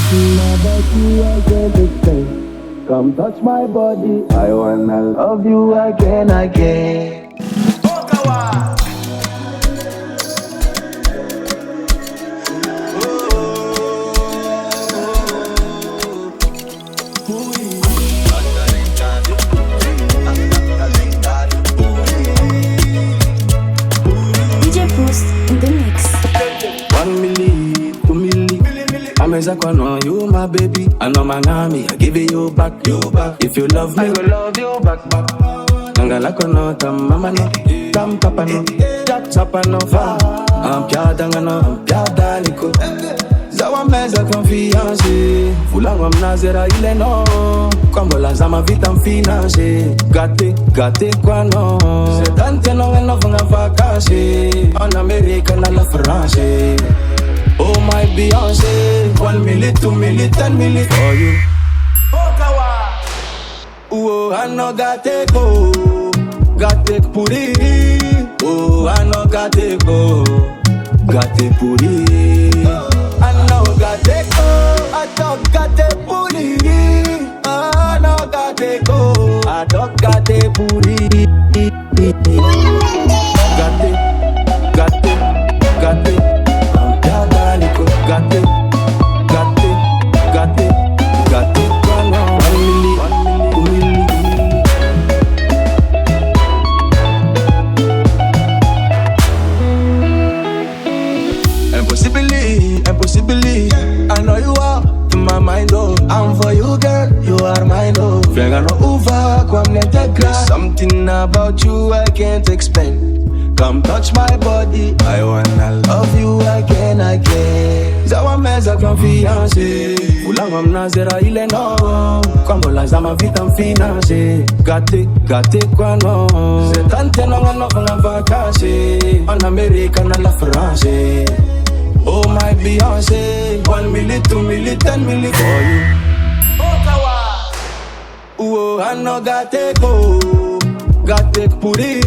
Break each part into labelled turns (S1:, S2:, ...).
S1: Something about you I can't explain. Come touch my body, I wanna love you again, again.
S2: DJ Pouste in the mix.
S1: 1 milli, 2 milli. I'm exactly know you, my baby. I know my nami, I give it you back, you back. If you love me, I go love you back, back. Nangala kono tam mama no, tam papa no, jak chapa no fa. Ampiada ngano, ampiada liko. Zawa meza confiance, fulangwa mnazera ile no. Kwambola zama vita mfinance, gate kwa no. Sedante no ngeno funga vakance, en America na la France. Oh my Beyoncé, 1 milli, 2 milli, 10 milli for you. Oh, I know gate puri. Oh, I know gate puri. I know gate I talk gate puri. I know I talk gate puri. Gate. Gate, one, 1 milli, 2 milli. Impossibly, I know you are in my mind, oh. I'm for you, girl, you are mine, oh. Venga no uva, come integra. Something about you I can't explain. Come touch my body, I wanna love you again, again. Zawa meza confiance, fulangwa mnazera ile no. Kwambola zama vita mfinance, gate kwa no. Setante no ngano funga vakance, en America na la France. Oh my Beyoncé, 1 milli, 2 milli, 10 milli for you. Oh, I know gate puri.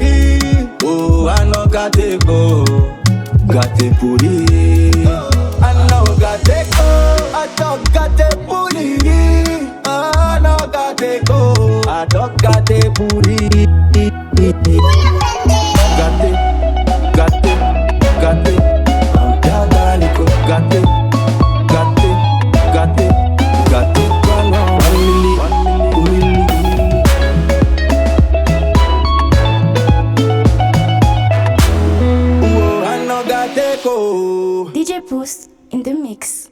S1: Oh, I know gate puri. I know gate I talk gate puri. I know I talk gate puri. Gate. Gate, 1 milli, 2 milli. Oh, I know gate
S2: DJ Pouste in the mix.